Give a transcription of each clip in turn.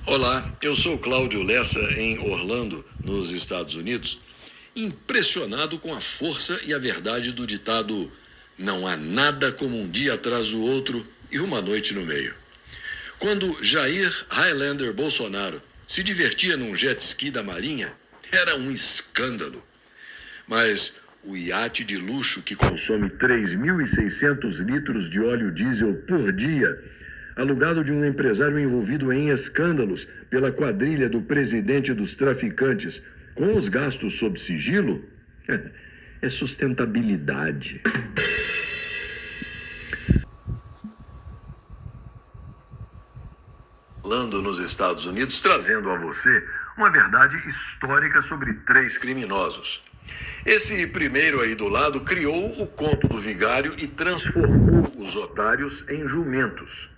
Olá, eu sou Cláudio Lessa, em Orlando, nos Estados Unidos, impressionado com a força e a verdade do ditado "não há nada como um dia atrás do outro e uma noite no meio". Quando Jair Highlander Bolsonaro se divertia num jet ski da Marinha, era um escândalo. Mas o iate de luxo que consome 3.600 litros de óleo diesel por dia, alugado de um empresário envolvido em escândalos pela quadrilha do presidente dos traficantes, com os gastos sob sigilo, é sustentabilidade. Orlando, nos Estados Unidos, trazendo a você uma verdade histórica sobre 3 criminosos. Esse primeiro aí do lado criou o conto do vigário e transformou os otários em jumentos.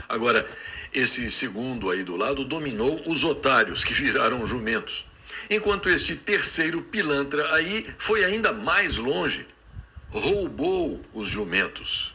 Agora, esse segundo aí do lado dominou os otários, que viraram jumentos. Enquanto este terceiro pilantra aí foi ainda mais longe, roubou os jumentos.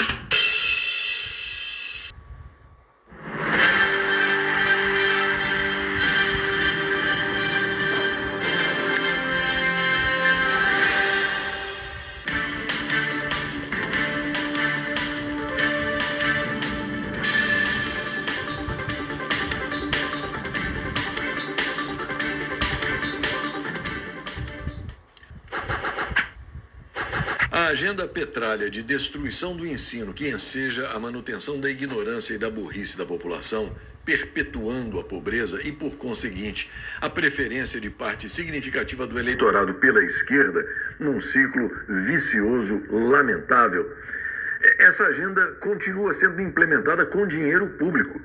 A agenda petralha de destruição do ensino, que enseja a manutenção da ignorância e da burrice da população, perpetuando a pobreza e, por conseguinte, a preferência de parte significativa do eleitorado pela esquerda, num ciclo vicioso lamentável. Essa agenda continua sendo implementada com dinheiro público.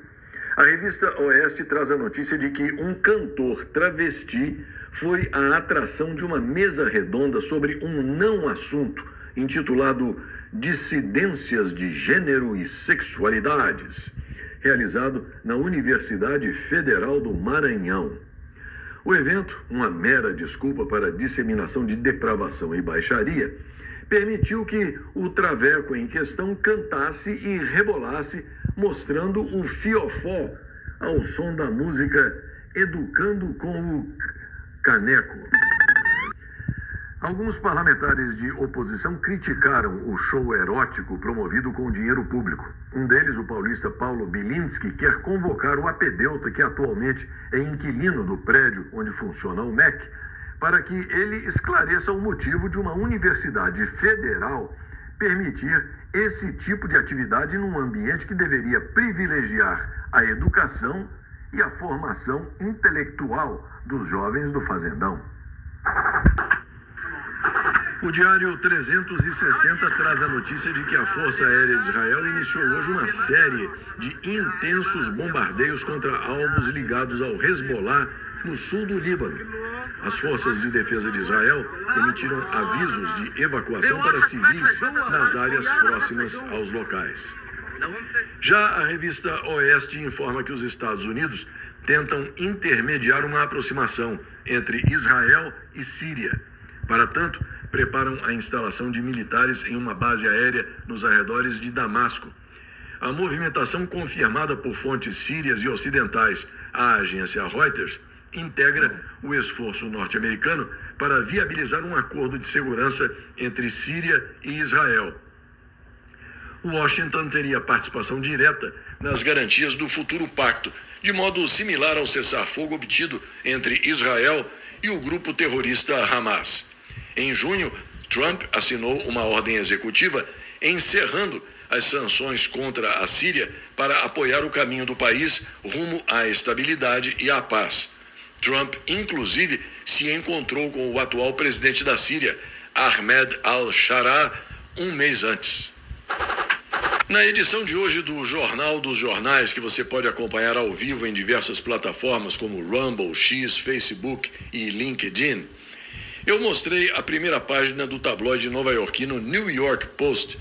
A revista Oeste traz a notícia de que um cantor travesti foi a atração de uma mesa redonda sobre um não assunto, intitulado Dissidências de Gênero e Sexualidades, realizado na Universidade Federal do Maranhão. O evento, uma mera desculpa para a disseminação de depravação e baixaria, permitiu que o traveco em questão cantasse e rebolasse, mostrando o fiofó ao som da música Educando com o Caneco. Alguns parlamentares de oposição criticaram o show erótico promovido com dinheiro público. Um deles, o paulista Paulo Bilinski, quer convocar o apedeuta, que atualmente é inquilino do prédio onde funciona o MEC, para que ele esclareça o motivo de uma universidade federal permitir esse tipo de atividade num ambiente que deveria privilegiar a educação e a formação intelectual dos jovens do fazendão. O Diário 360 traz a notícia de que a Força Aérea de Israel iniciou hoje uma série de intensos bombardeios contra alvos ligados ao Hezbollah no sul do Líbano. As forças de defesa de Israel emitiram avisos de evacuação para civis nas áreas próximas aos locais. Já a revista Oeste informa que os Estados Unidos tentam intermediar uma aproximação entre Israel e Síria. Para tanto, preparam a instalação de militares em uma base aérea nos arredores de Damasco. A movimentação, confirmada por fontes sírias e ocidentais à agência Reuters, integra o esforço norte-americano para viabilizar um acordo de segurança entre Síria e Israel. Washington teria participação direta nas garantias do futuro pacto, de modo similar ao cessar-fogo obtido entre Israel e o grupo terrorista Hamas. Em junho, Trump assinou uma ordem executiva encerrando as sanções contra a Síria para apoiar o caminho do país rumo à estabilidade e à paz. Trump, inclusive, se encontrou com o atual presidente da Síria, Ahmed al-Sharaa, um mês antes. Na edição de hoje do Jornal dos Jornais, que você pode acompanhar ao vivo em diversas plataformas como Rumble, X, Facebook e LinkedIn, eu mostrei a primeira página do tabloide nova-iorquino New York Post,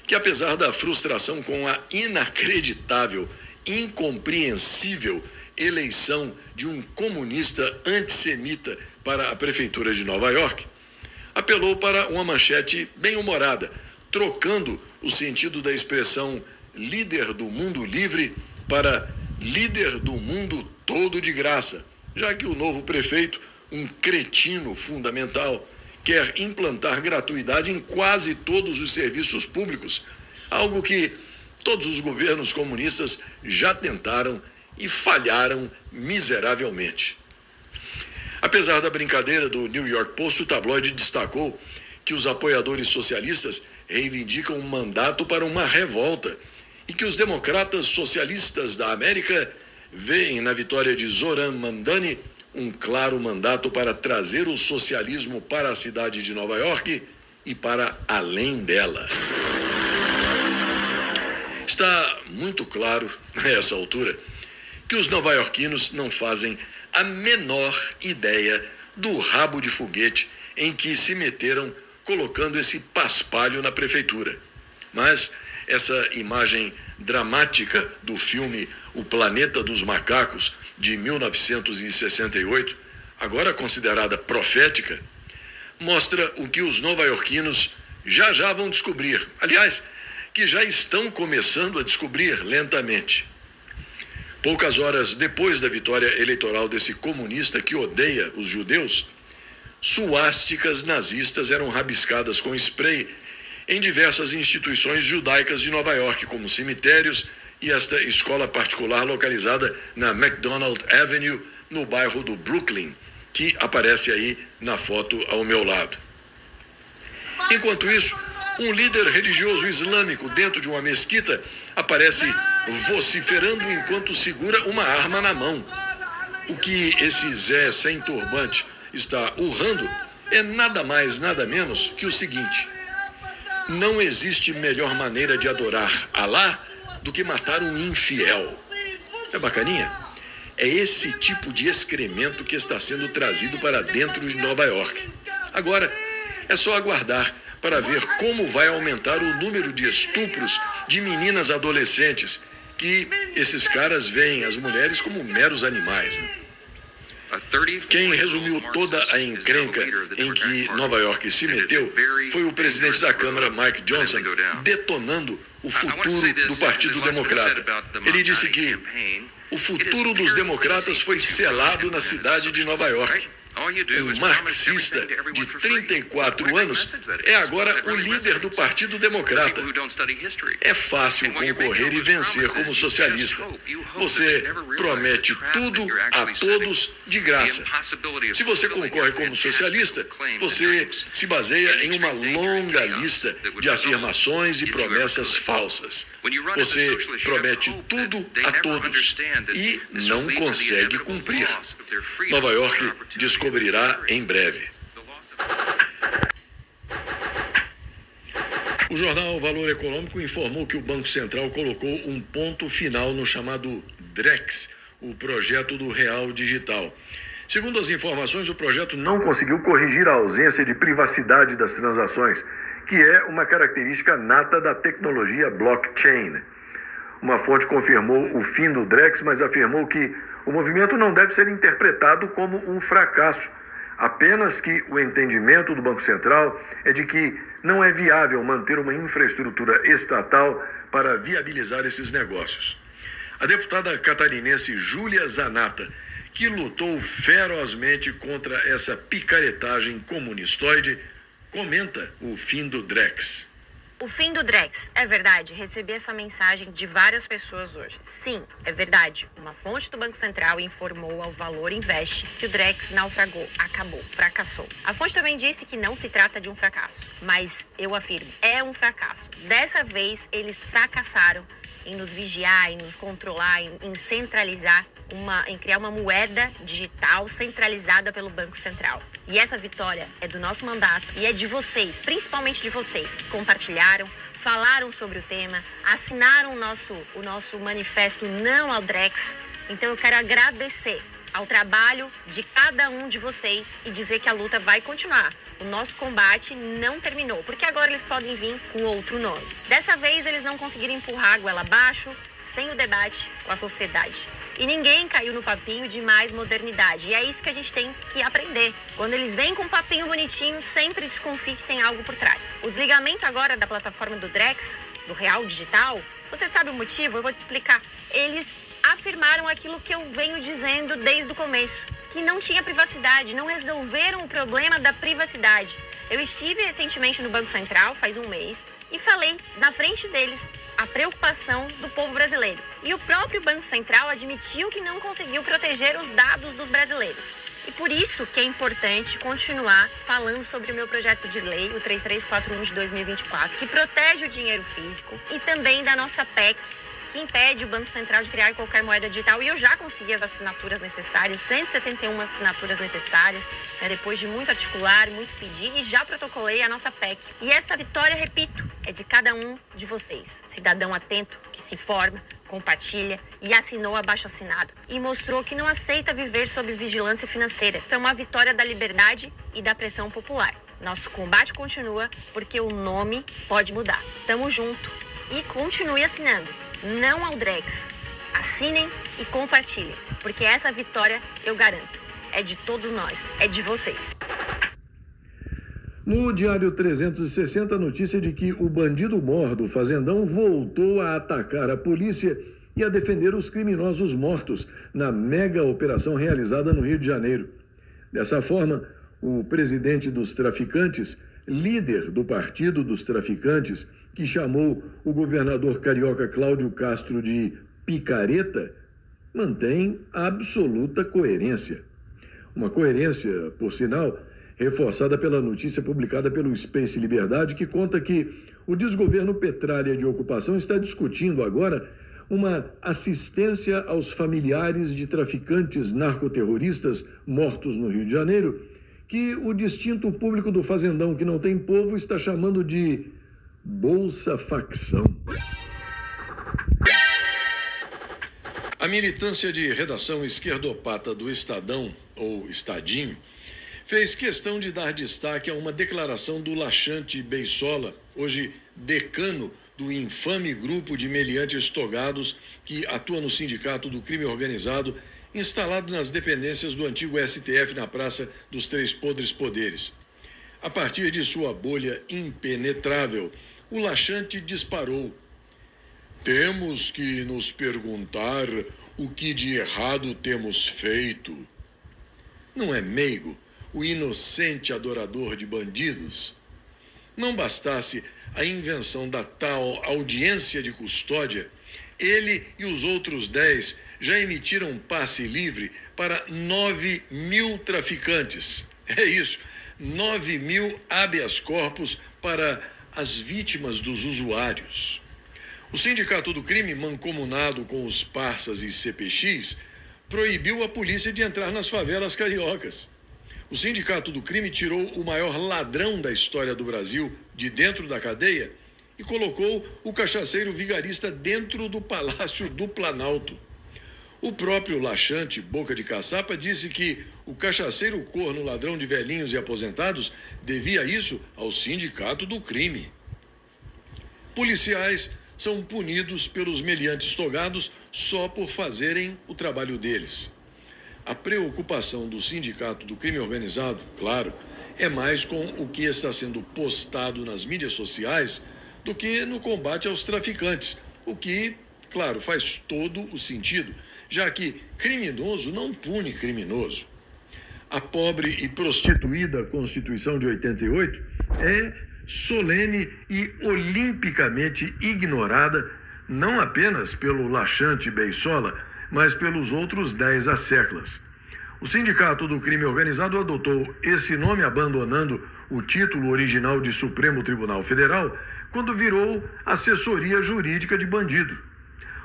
que apesar da frustração com a inacreditável, incompreensível eleição de um comunista antissemita para a prefeitura de Nova York, apelou para uma manchete bem-humorada, trocando o sentido da expressão líder do mundo livre para líder do mundo todo de graça, já que o novo prefeito, um cretino fundamental, quer implantar gratuidade em quase todos os serviços públicos, algo que todos os governos comunistas já tentaram e falharam miseravelmente. Apesar da brincadeira do New York Post, o tabloide destacou que os apoiadores socialistas reivindicam um mandato para uma revolta e que os democratas socialistas da América veem na vitória de Zoran Mamdani um claro mandato para trazer o socialismo para a cidade de Nova York e para além dela. Está muito claro, a essa altura, que os nova-iorquinos não fazem a menor ideia do rabo de foguete em que se meteram colocando esse paspalho na prefeitura. Mas essa imagem dramática do filme O Planeta dos Macacos, de 1968, agora considerada profética, mostra o que os nova-iorquinos já vão descobrir. Aliás, que já estão começando a descobrir lentamente. Poucas horas depois da vitória eleitoral desse comunista que odeia os judeus, suásticas nazistas eram rabiscadas com spray em diversas instituições judaicas de Nova York, como cemitérios e esta escola particular localizada na McDonald Avenue, no bairro do Brooklyn, que aparece aí na foto ao meu lado. Enquanto isso, um líder religioso islâmico dentro de uma mesquita aparece vociferando enquanto segura uma arma na mão. O que esse Zé sem turbante está urrando é nada mais, nada menos que o seguinte: não existe melhor maneira de adorar Alá do que matar um infiel. É bacaninha? É esse tipo de excremento que está sendo trazido para dentro de Nova York. Agora, é só aguardar para ver como vai aumentar o número de estupros de meninas adolescentes, que esses caras veem as mulheres como meros animais. Quem resumiu toda a encrenca em que Nova York se meteu foi o presidente da Câmara, Mike Johnson, detonando o futuro do Partido Democrata. Ele disse que o futuro dos democratas foi selado na cidade de Nova York. Um marxista de 34 anos é agora o líder do Partido Democrata. É fácil concorrer e vencer como socialista. Você promete tudo a todos de graça. Se você concorre como socialista, você se baseia em uma longa lista de afirmações e promessas falsas. Você promete tudo a todos e não consegue cumprir. Nova York descobrirá em breve. O jornal Valor Econômico informou que o Banco Central colocou um ponto final no chamado DREX, o projeto do Real Digital. Segundo as informações, o projeto não conseguiu corrigir a ausência de privacidade das transações, que é uma característica nata da tecnologia blockchain. Uma fonte confirmou o fim do DREX, mas afirmou que o movimento não deve ser interpretado como um fracasso, apenas que o entendimento do Banco Central é de que não é viável manter uma infraestrutura estatal para viabilizar esses negócios. A deputada catarinense Júlia Zanatta, que lutou ferozmente contra essa picaretagem comunistoide, comenta o fim do DREX. O fim do DREX, é verdade, recebi essa mensagem de várias pessoas hoje. Sim, é verdade, uma fonte do Banco Central informou ao Valor Invest que o DREX naufragou, acabou, fracassou. A fonte também disse que não se trata de um fracasso, mas eu afirmo, é um fracasso. Dessa vez, eles fracassaram em nos vigiar, em nos controlar, em centralizar, em criar uma moeda digital centralizada pelo Banco Central. E essa vitória é do nosso mandato e é de vocês, principalmente de vocês, que compartilharam, falaram sobre o tema, assinaram o nosso manifesto Não ao DREX. Então eu quero agradecer ao trabalho de cada um de vocês e dizer que a luta vai continuar. O nosso combate não terminou, porque agora eles podem vir com outro nome. Dessa vez eles não conseguiram empurrar a goela abaixo, sem o debate com a sociedade. E ninguém caiu no papinho de mais modernidade. E é isso que a gente tem que aprender. Quando eles vêm com um papinho bonitinho, sempre desconfie que tem algo por trás. O desligamento agora da plataforma do DREX, do Real Digital, você sabe o motivo? Eu vou te explicar. Eles afirmaram aquilo que eu venho dizendo desde o começo, que não tinha privacidade, não resolveram o problema da privacidade. Eu estive recentemente no Banco Central, faz um mês, e falei na frente deles a preocupação do povo brasileiro. E o próprio Banco Central admitiu que não conseguiu proteger os dados dos brasileiros. E por isso que é importante continuar falando sobre o meu projeto de lei, o 3341 de 2024, que protege o dinheiro físico, e também da nossa PEC, que impede o Banco Central de criar qualquer moeda digital. E eu já consegui as assinaturas necessárias, 171 assinaturas necessárias, depois de muito articular, muito pedir, e já protocolei a nossa PEC. E essa vitória, repito, é de cada um de vocês, cidadão atento, que se informa, compartilha e assinou abaixo-assinado. E mostrou que não aceita viver sob vigilância financeira. Então é uma vitória da liberdade e da pressão popular. Nosso combate continua porque o nome pode mudar. Tamo junto e continue assinando. Não ao Drex. Assinem e compartilhem, porque essa vitória, eu garanto, é de todos nós, é de vocês. No Diário 360, a notícia de que o bandido mor do Fazendão voltou a atacar a polícia e a defender os criminosos mortos na mega operação realizada no Rio de Janeiro. Dessa forma, o presidente dos traficantes, líder do Partido dos Traficantes, que chamou o governador carioca Cláudio Castro de picareta, mantém absoluta coerência. Uma coerência, por sinal, reforçada pela notícia publicada pelo Space Liberdade, que conta que o desgoverno Petralha de ocupação está discutindo agora uma assistência aos familiares de traficantes narcoterroristas mortos no Rio de Janeiro, que o distinto público do Fazendão que não tem povo está chamando de Bolsa Facção. A militância de redação esquerdopata do Estadão, ou Estadinho, fez questão de dar destaque a uma declaração do laxante Beissola, hoje decano do infame grupo de meliantes togados que atua no Sindicato do Crime Organizado, instalado nas dependências do antigo STF na Praça dos Três Podres Poderes. A partir de sua bolha impenetrável, o laxante disparou: temos que nos perguntar o que de errado temos feito. Não é meigo o inocente adorador de bandidos? Não bastasse a invenção da tal audiência de custódia, ele e os outros 10 já emitiram passe livre para 9.000 traficantes. É isso, 9.000 habeas corpus para as vítimas dos usuários. O Sindicato do Crime, mancomunado com os Parsas e CPX, proibiu a polícia de entrar nas favelas cariocas. O Sindicato do Crime tirou o maior ladrão da história do Brasil de dentro da cadeia e colocou o cachaceiro vigarista dentro do Palácio do Planalto. O próprio laxante Boca de Caçapa disse que o cachaceiro corno ladrão de velhinhos e aposentados devia isso ao Sindicato do Crime. Policiais são punidos pelos meliantes togados só por fazerem o trabalho deles. A preocupação do Sindicato do Crime Organizado, claro, é mais com o que está sendo postado nas mídias sociais do que no combate aos traficantes, o que, claro, faz todo o sentido, já que criminoso não pune criminoso. A pobre e prostituída Constituição de 88 é solene e olimpicamente ignorada, não apenas pelo laxante Beissola, mas pelos outros 10 asseclas. O Sindicato do Crime Organizado adotou esse nome, abandonando o título original de Supremo Tribunal Federal, quando virou Assessoria Jurídica de Bandido.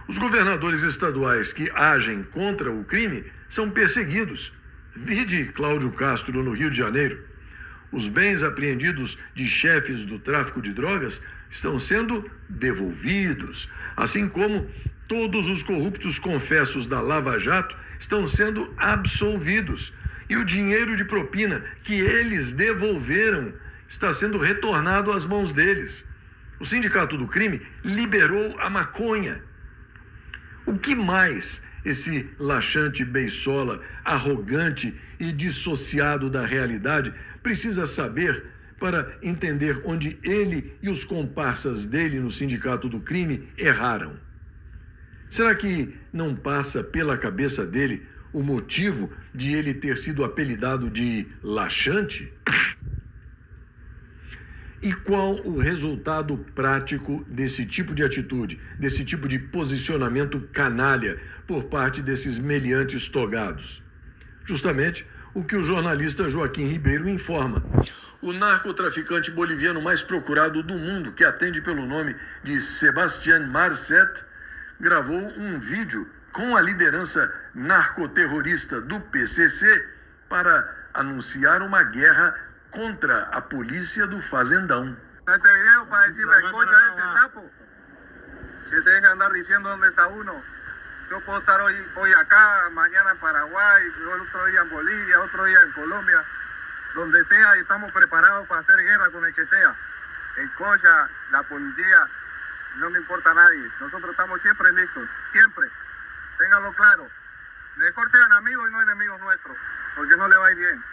Os governadores estaduais que agem contra o crime são perseguidos. Vide Cláudio Castro no Rio de Janeiro. Os bens apreendidos de chefes do tráfico de drogas estão sendo devolvidos, assim como todos os corruptos confessos da Lava Jato estão sendo absolvidos. E o dinheiro de propina que eles devolveram está sendo retornado às mãos deles. O Sindicato do Crime liberou a maconha. O que mais esse laxante Beissola, arrogante e dissociado da realidade, precisa saber para entender onde ele e os comparsas dele no Sindicato do Crime erraram? Será que não passa pela cabeça dele o motivo de ele ter sido apelidado de laxante? E qual o resultado prático desse tipo de atitude, desse tipo de posicionamento canalha por parte desses meliantes togados? Justamente o que o jornalista Joaquim Ribeiro informa. O narcotraficante boliviano mais procurado do mundo, que atende pelo nome de Sebastián Marcet, gravou um vídeo com a liderança narcoterrorista do PCC para anunciar uma guerra contra a polícia do Fazendão. Este video para decirle, coño, a ese sapo, si se deja andar diciendo dónde está uno, yo puedo estar hoy acá, mañana en Paraguay, otro día en Bolivia, otro día en Colombia, donde sea, y estamos preparados para hacer guerra con el que sea. El Coya, la policía, no me importa a nadie. Nosotros estamos siempre listos, siempre. Ténganlo claro. Mejor sean amigos y no enemigos nuestros, porque no le va a ir bien.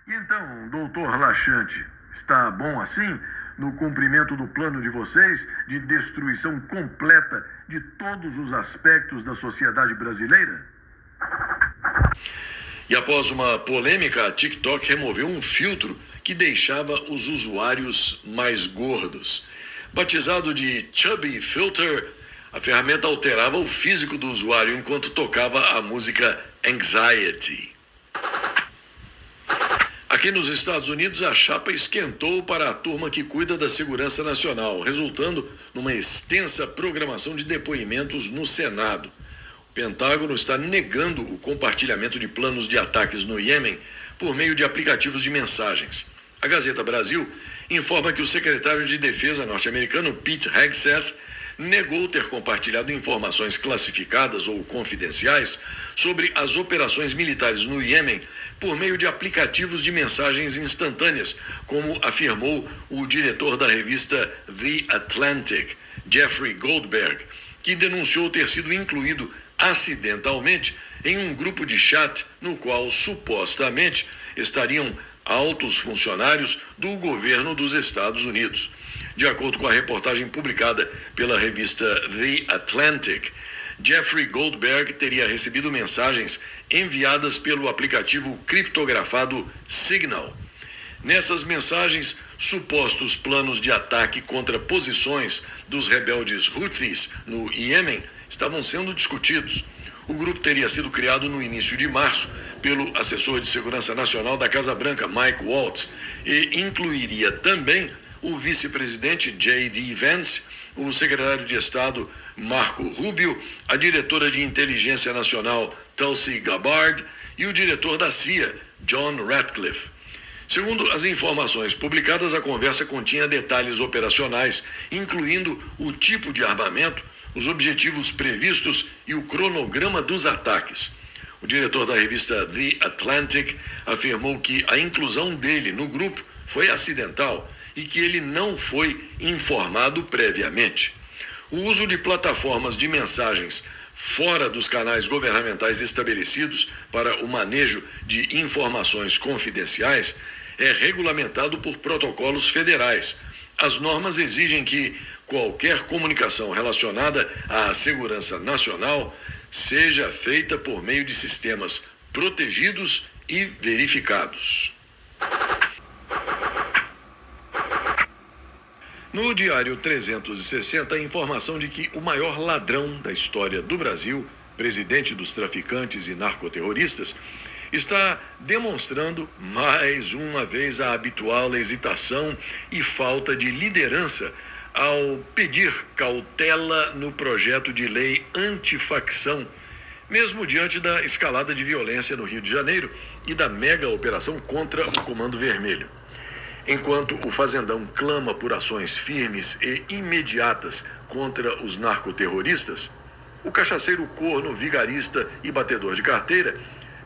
E então, doutor Laxante, está bom assim no cumprimento do plano de vocês de destruição completa de todos os aspectos da sociedade brasileira? E após uma polêmica, a TikTok removeu um filtro que deixava os usuários mais gordos. Batizado de Chubby Filter, a ferramenta alterava o físico do usuário enquanto tocava a música Anxiety. Aqui nos Estados Unidos, a chapa esquentou para a turma que cuida da segurança nacional, resultando numa extensa programação de depoimentos no Senado. O Pentágono está negando o compartilhamento de planos de ataques no Iêmen por meio de aplicativos de mensagens. A Gazeta Brasil informa que o secretário de Defesa norte-americano Pete Hegseth negou ter compartilhado informações classificadas ou confidenciais sobre as operações militares no Iêmen por meio de aplicativos de mensagens instantâneas, como afirmou o diretor da revista The Atlantic, Jeffrey Goldberg, que denunciou ter sido incluído acidentalmente em um grupo de chat no qual supostamente estariam altos funcionários do governo dos Estados Unidos. De acordo com a reportagem publicada pela revista The Atlantic, Jeffrey Goldberg teria recebido mensagens enviadas pelo aplicativo criptografado Signal. Nessas mensagens, supostos planos de ataque contra posições dos rebeldes Houthis no Iêmen estavam sendo discutidos. O grupo teria sido criado no início de março pelo assessor de segurança nacional da Casa Branca, Mike Waltz, e incluiria também o vice-presidente J.D. Vance, o secretário de Estado Marco Rubio, a diretora de inteligência nacional Tulsi Gabbard e o diretor da CIA, John Ratcliffe. Segundo as informações publicadas, a conversa continha detalhes operacionais, incluindo o tipo de armamento, os objetivos previstos e o cronograma dos ataques. O diretor da revista The Atlantic afirmou que a inclusão dele no grupo foi acidental e que ele não foi informado previamente. O uso de plataformas de mensagens fora dos canais governamentais estabelecidos para o manejo de informações confidenciais é regulamentado por protocolos federais. As normas exigem que qualquer comunicação relacionada à segurança nacional seja feita por meio de sistemas protegidos e verificados. No Diário 360, a informação de que o maior ladrão da história do Brasil, presidente dos traficantes e narcoterroristas, está demonstrando mais uma vez a habitual hesitação e falta de liderança ao pedir cautela no projeto de lei antifacção, mesmo diante da escalada de violência no Rio de Janeiro e da mega operação contra o Comando Vermelho. Enquanto o Fazendão clama por ações firmes e imediatas contra os narcoterroristas, o cachaceiro corno, vigarista e batedor de carteira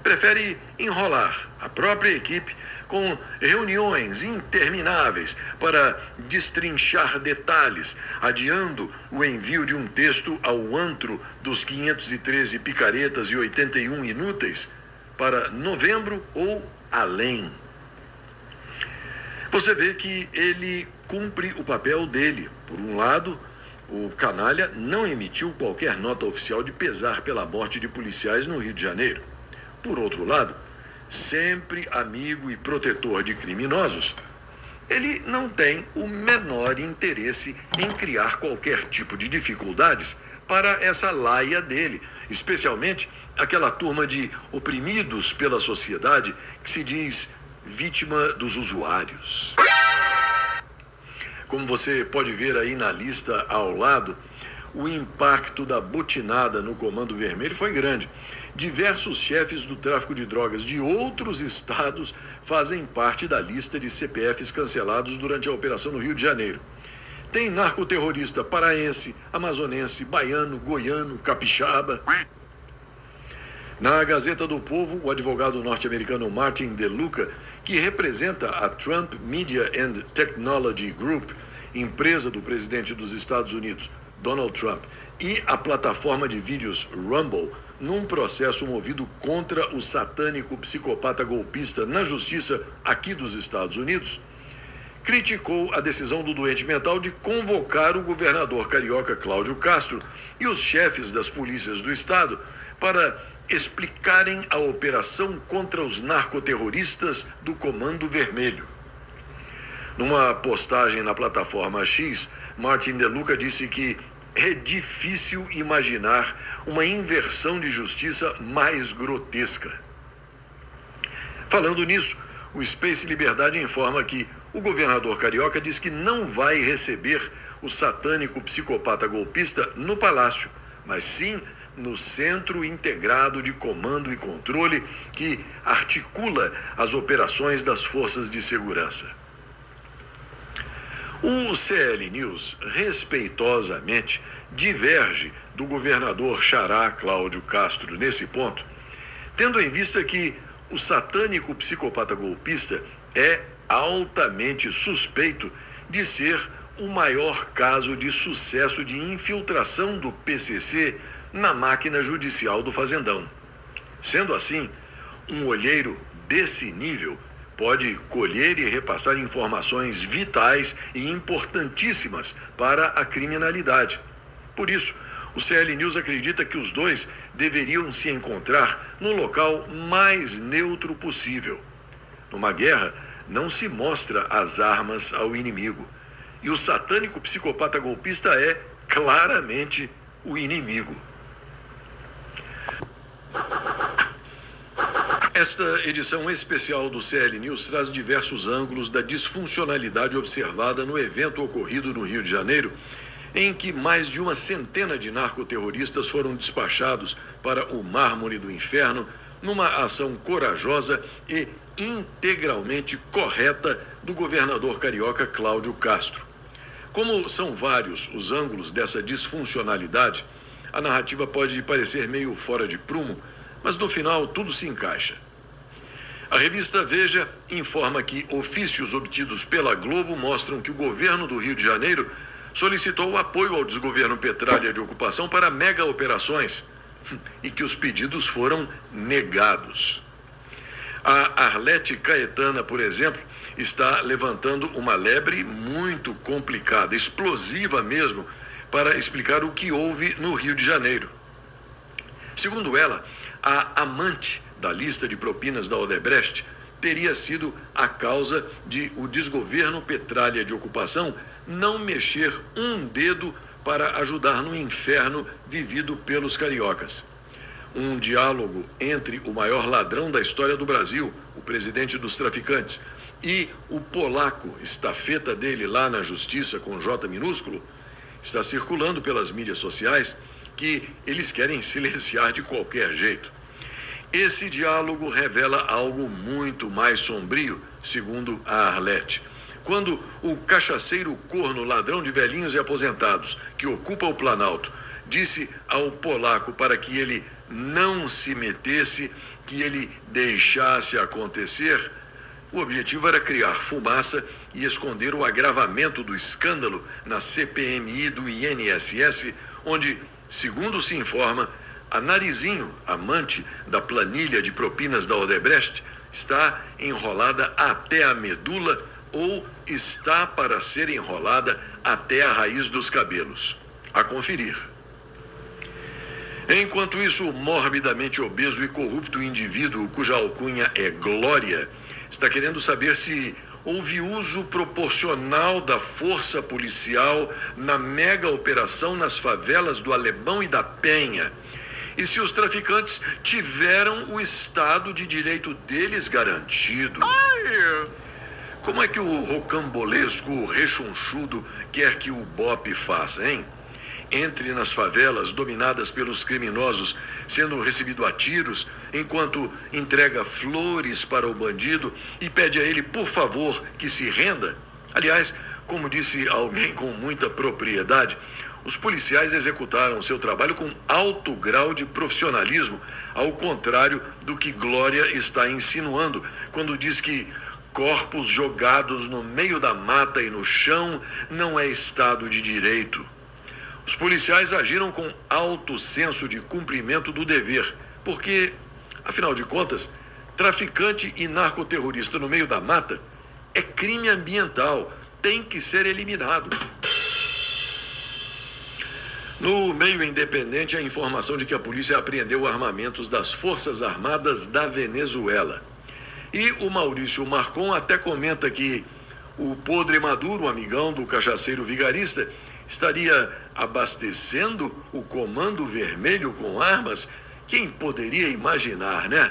prefere enrolar a própria equipe com reuniões intermináveis para destrinchar detalhes, adiando o envio de um texto ao antro dos 513 picaretas e 81 inúteis para novembro ou além. Você vê que ele cumpre o papel dele. Por um lado, O canalha não emitiu qualquer nota oficial de pesar pela morte de policiais no Rio de Janeiro. Por outro lado, sempre amigo e protetor de criminosos, ele não tem o menor interesse em criar qualquer tipo de dificuldades para essa laia dele, especialmente aquela turma de oprimidos pela sociedade que se diz vítima dos usuários. Como você pode ver aí na lista ao lado, o impacto da butinada no Comando Vermelho foi grande. Diversos chefes do tráfico de drogas de outros estados fazem parte da lista de CPFs cancelados durante a operação no Rio de Janeiro. Tem narcoterrorista paraense, amazonense, baiano, goiano, capixaba. Na Gazeta do Povo, o advogado norte-americano Martin DeLuca, que representa a Trump Media and Technology Group, empresa do presidente dos Estados Unidos, Donald Trump, e a plataforma de vídeos Rumble, num processo movido contra o satânico psicopata golpista na justiça aqui dos Estados Unidos, criticou a decisão do doente mental de convocar o governador carioca Cláudio Castro e os chefes das polícias do estado para explicarem a operação contra os narcoterroristas do Comando Vermelho. Numa postagem na plataforma X, Martin DeLuca disse que é difícil imaginar uma inversão de justiça mais grotesca. Falando nisso, o Space Liberdade informa que o governador carioca diz que não vai receber o satânico psicopata golpista no palácio, mas sim no Centro Integrado de Comando e Controle que articula as operações das forças de segurança. O CL News, respeitosamente, diverge do governador xará Cláudio Castro nesse ponto, tendo em vista que o satânico psicopata golpista é altamente suspeito de ser o maior caso de sucesso de infiltração do PCC na máquina judicial do Fazendão. Sendo assim, um olheiro desse nível pode colher e repassar informações vitais e importantíssimas para a criminalidade. Por isso, o CL News acredita que os dois deveriam se encontrar no local mais neutro possível. Numa guerra, não se mostra as armas ao inimigo. E o satânico psicopata golpista é, claramente, o inimigo. Esta edição especial do CL News traz diversos ângulos da disfuncionalidade observada no evento ocorrido no Rio de Janeiro, em que mais de uma centena de narcoterroristas foram despachados para o mármore do inferno numa ação corajosa e integralmente correta do governador carioca Cláudio Castro. Como são vários os ângulos dessa disfuncionalidade, a narrativa pode parecer meio fora de prumo, mas no final tudo se encaixa. A revista Veja informa que ofícios obtidos pela Globo mostram que o governo do Rio de Janeiro solicitou o apoio ao desgoverno Petralha de ocupação para mega operações e que os pedidos foram negados. A Arlete Caetana, por exemplo, está levantando uma lebre muito complicada, explosiva mesmo, para explicar o que houve no Rio de Janeiro. Segundo ela, a amante da lista de propinas da Odebrecht teria sido a causa de o desgoverno Petralha de ocupação não mexer um dedo para ajudar no inferno vivido pelos cariocas. Um diálogo entre o maior ladrão da história do Brasil, o presidente dos traficantes, e o polaco, estafeta dele lá na justiça com J minúsculo, está circulando pelas mídias sociais que eles querem silenciar de qualquer jeito. Esse diálogo revela algo muito mais sombrio, segundo a Arlete. Quando o cachaceiro corno ladrão de velhinhos e aposentados, que ocupa o Planalto, disse ao polaco para que ele não se metesse, que ele deixasse acontecer, o objetivo era criar fumaça e esconder o agravamento do escândalo na CPMI do INSS, onde, segundo se informa, a Narizinho, amante da planilha de propinas da Odebrecht, está enrolada até a medula ou está para ser enrolada até a raiz dos cabelos. a conferir. Enquanto isso, o morbidamente obeso e corrupto indivíduo, cuja alcunha é Glória, está querendo saber se houve uso proporcional da força policial na mega operação nas favelas do Alemão e da Penha, e se os traficantes tiveram o Estado de Direito deles garantido. Como é que o rocambolesco rechonchudo quer que o BOPE faça, hein? Entre nas favelas dominadas pelos criminosos, sendo recebido a tiros, enquanto entrega flores para o bandido e pede a ele, por favor, que se renda? Aliás, como disse alguém com muita propriedade, os policiais executaram seu trabalho com alto grau de profissionalismo, ao contrário do que Glória está insinuando, quando diz que corpos jogados no meio da mata e no chão não é Estado de Direito. Os policiais agiram com alto senso de cumprimento do dever, porque, afinal de contas, traficante e narcoterrorista no meio da mata é crime ambiental, tem que ser eliminado. No meio independente, a informação de que a polícia apreendeu armamentos das Forças Armadas da Venezuela. E o Maurício Marcon até comenta que o podre Maduro, amigão do cachaceiro vigarista, estaria abastecendo o Comando Vermelho com armas? Quem poderia imaginar, né?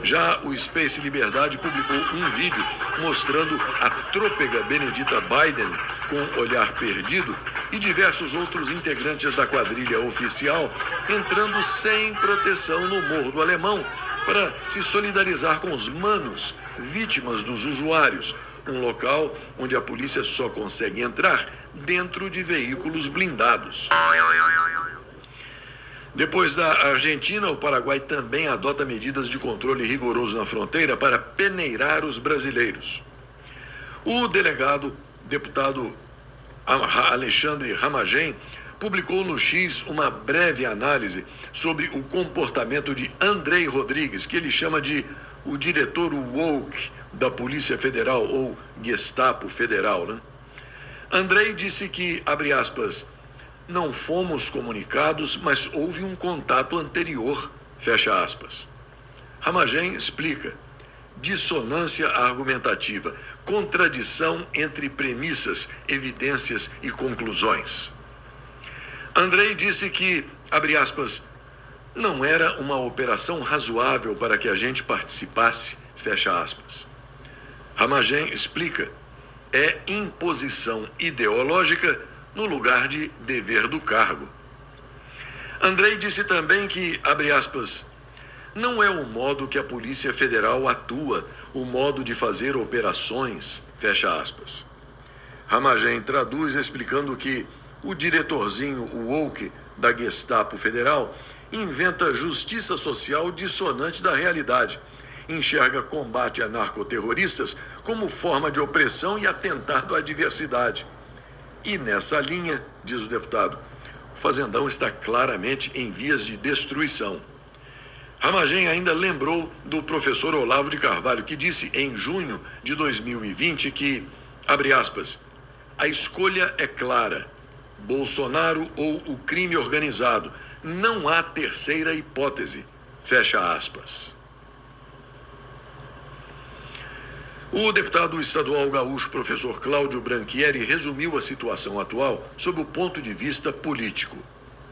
Já o Space Liberdade publicou um vídeo mostrando a trôpega Benedita Biden com olhar perdido e diversos outros integrantes da quadrilha oficial entrando sem proteção no Morro do Alemão para se solidarizar com os manos, vítimas dos usuários, um local onde a polícia só consegue entrar dentro de veículos blindados. Depois da Argentina, o Paraguai também adota medidas de controle rigoroso na fronteira para peneirar os brasileiros. O deputado Alexandre Ramagem, publicou no X uma breve análise sobre o comportamento de Andrei Rodrigues, que ele chama de o diretor woke da Polícia Federal, ou Gestapo Federal, né? Andrei disse que, abre aspas, não fomos comunicados, mas houve um contato anterior, fecha aspas. Ramagem explica: dissonância argumentativa, contradição entre premissas, evidências e conclusões. Andrei disse que, abre aspas, não era uma operação razoável para que a gente participasse, fecha aspas. Ramagem explica: é imposição ideológica no lugar de dever do cargo. Andrei disse também que, abre aspas, não é o modo que a Polícia Federal atua, o modo de fazer operações, fecha aspas. Ramagem traduz explicando que o diretorzinho woke da Gestapo Federal inventa justiça social dissonante da realidade, enxerga combate a narcoterroristas como forma de opressão e atentado à diversidade. E nessa linha, diz o deputado, o fazendão está claramente em vias de destruição. Ramagem ainda lembrou do professor Olavo de Carvalho, que disse em junho de 2020 que, abre aspas, a escolha é clara, Bolsonaro ou o crime organizado, não há terceira hipótese, fecha aspas. O deputado estadual gaúcho, professor Cláudio Branchieri, resumiu a situação atual sob o ponto de vista político.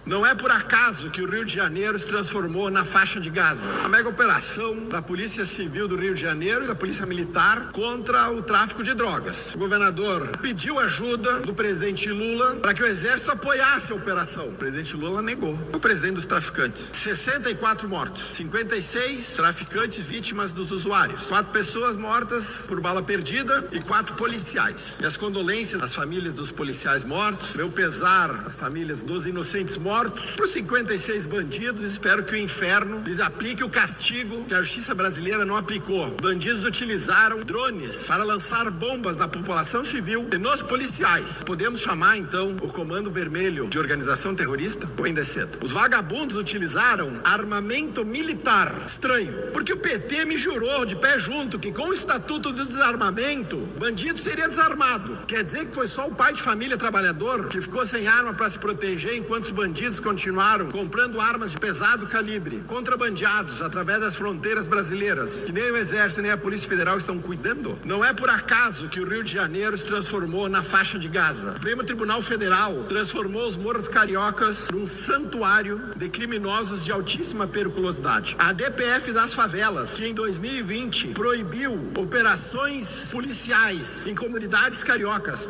Não é por acaso que o Rio de Janeiro se transformou na faixa de Gaza. A mega operação da Polícia Civil do Rio de Janeiro e da Polícia Militar contra o tráfico de drogas. O governador pediu ajuda do presidente Lula para que o exército apoiasse a operação. O presidente Lula negou. O presidente dos traficantes. 64 mortos. 56 traficantes vítimas dos usuários. 4 pessoas mortas por bala perdida e 4 policiais. E as condolências às famílias dos policiais mortos. Meu pesar às famílias dos inocentes mortos mortos, para os 56 bandidos. Espero que o inferno lhes aplique o castigo que a justiça brasileira não aplicou. Bandidos utilizaram drones para lançar bombas na população civil e nos policiais. Podemos chamar, então, o Comando Vermelho de organização terrorista? Ou ainda é cedo? Os vagabundos utilizaram armamento militar. Estranho, porque o PT me jurou de pé junto que com o Estatuto do Desarmamento, bandido seria desarmado. Quer dizer que foi só o pai de família trabalhador que ficou sem arma para se proteger enquanto os bandidos continuaram comprando armas de pesado calibre, contrabandeados através das fronteiras brasileiras, que nem o Exército nem a Polícia Federal estão cuidando? Não é por acaso que o Rio de Janeiro se transformou na faixa de Gaza. O Supremo Tribunal Federal transformou os morros cariocas num santuário de criminosos de altíssima periculosidade. A DPF das favelas, que em 2020 proibiu operações policiais em comunidades cariocas,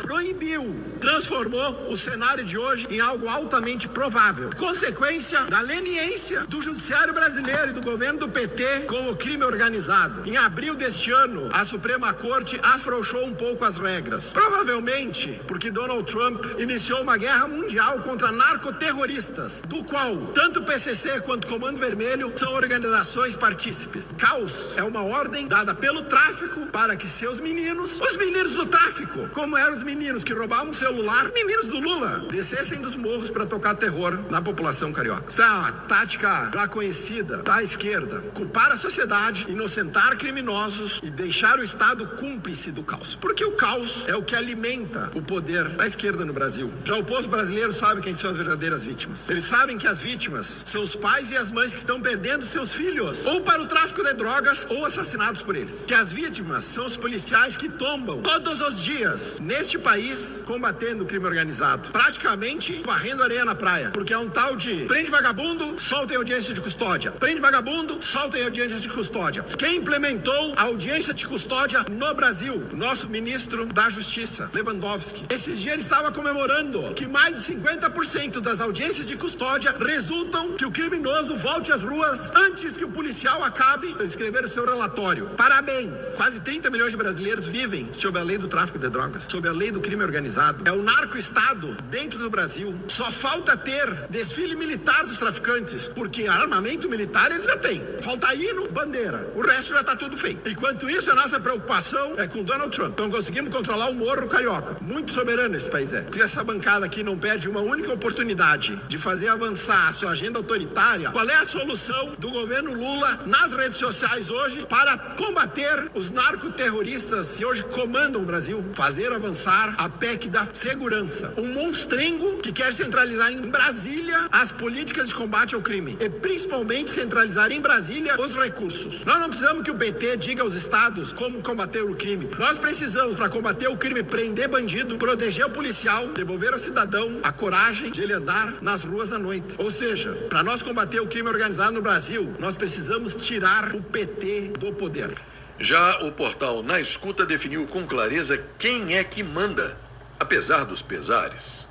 transformou o cenário de hoje em algo altamente provável. Consequência da leniência do judiciário brasileiro e do governo do PT com o crime organizado. Em abril deste ano, a Suprema Corte afrouxou um pouco as regras. Provavelmente porque Donald Trump iniciou uma guerra mundial contra narcoterroristas, do qual tanto o PCC quanto o Comando Vermelho são organizações partícipes. Caos é uma ordem dada pelo tráfico para que seus meninos, os meninos do tráfico, como eram os meninos que roubavam celular, meninos do Lula, descessem dos morros para tocar terror na população carioca. Isso é uma tática já conhecida da esquerda: culpar a sociedade, inocentar criminosos e deixar o Estado cúmplice do caos. Porque o caos é o que alimenta o poder da esquerda no Brasil. Já o povo brasileiro sabe quem são as verdadeiras vítimas. Eles sabem que as vítimas são os pais e as mães que estão perdendo seus filhos, ou para o tráfico de drogas, ou assassinados por eles. Que as vítimas são os policiais que tombam todos os dias neste país combatendo o crime organizado, praticamente varrendo areia na praia, porque é um tal de prende vagabundo, solta em audiência de custódia, prende vagabundo, solta em audiência de custódia. Quem implementou a audiência de custódia no Brasil? Nosso ministro da Justiça, Lewandowski. Esses dias ele estava comemorando que mais de 50% das audiências de custódia resultam que o criminoso volte às ruas antes que o policial acabe de escrever o seu relatório. Parabéns! Quase 30 milhões de brasileiros vivem sob a lei do tráfico de drogas, sob a lei do crime organizado. É o narco-estado dentro do Brasil. Só falta ter desfile militar dos traficantes, porque armamento militar eles já têm. Falta hino, bandeira. O resto já está tudo feito. Enquanto isso, a nossa preocupação é com Donald Trump. Então conseguimos controlar o morro carioca. Muito soberano esse país é. Se essa bancada aqui não perde uma única oportunidade de fazer avançar a sua agenda autoritária, qual é a solução do governo Lula nas redes sociais hoje para combater os narcoterroristas que hoje comandam o Brasil? Fazer avançar a PEC da segurança. Um monstrengo que quer centralizar em Brasília as políticas de combate ao crime e principalmente centralizar em Brasília os recursos. Nós não precisamos que o PT diga aos estados como combater o crime. Nós precisamos, para combater o crime, prender bandido, proteger o policial, devolver ao cidadão a coragem de ele andar nas ruas à noite. Ou seja, para nós combater o crime organizado no Brasil, nós precisamos tirar o PT do poder. Já o portal Na Escuta definiu com clareza quem é que manda, apesar dos pesares.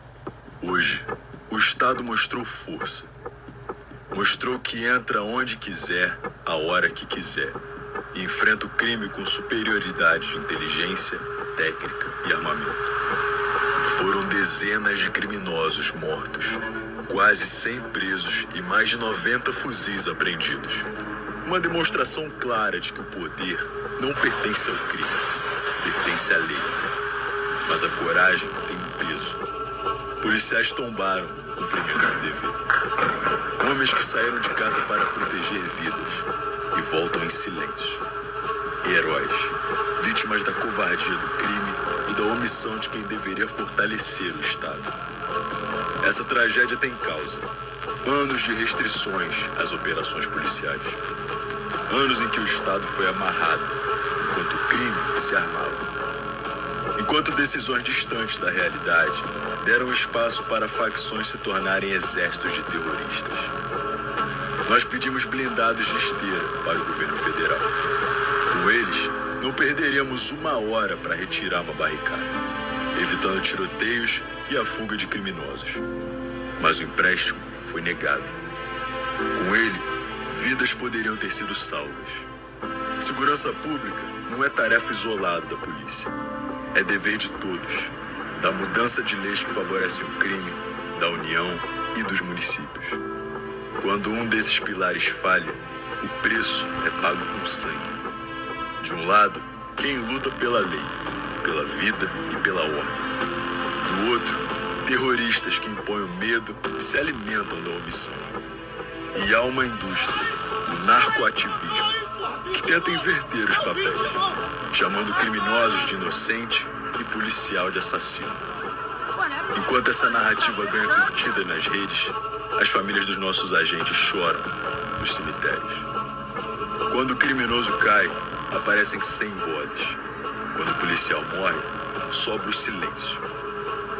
Hoje, o Estado mostrou força. Mostrou que entra onde quiser, a hora que quiser. E enfrenta o crime com superioridade de inteligência, técnica e armamento. Foram dezenas de criminosos mortos, quase 100 presos e mais de 90 fuzis apreendidos. Uma demonstração clara de que o poder não pertence ao crime, pertence à lei. Mas a coragem tem um peso. Policiais tombaram o cumprimento do dever. Homens que saíram de casa para proteger vidas e voltam em silêncio. Heróis, vítimas da covardia do crime e da omissão de quem deveria fortalecer o Estado. Essa tragédia tem causa. Anos de restrições às operações policiais. Anos em que o Estado foi amarrado, enquanto o crime se armava. Enquanto decisões distantes da realidade deram espaço para facções se tornarem exércitos de terroristas. Nós pedimos blindados de esteira para o governo federal. Com eles, não perderíamos uma hora para retirar uma barricada, evitando tiroteios e a fuga de criminosos. Mas o empréstimo foi negado. Com ele, vidas poderiam ter sido salvas. Segurança pública não é tarefa isolada da polícia. É dever de todos. Da mudança de leis que favorecem o crime, da união, e dos municípios. Quando um desses pilares falha, o preço é pago com sangue. De um lado, quem luta pela lei, pela vida e pela ordem. Do outro, terroristas que impõem o medo e se alimentam da omissão. E há uma indústria, o narcoativismo, que tenta inverter os papéis, chamando criminosos de inocente e policial de assassino. Enquanto essa narrativa ganha curtida nas redes, as famílias dos nossos agentes choram nos cemitérios. Quando o criminoso cai, aparecem 100 vozes. Quando o policial morre, sobra o silêncio.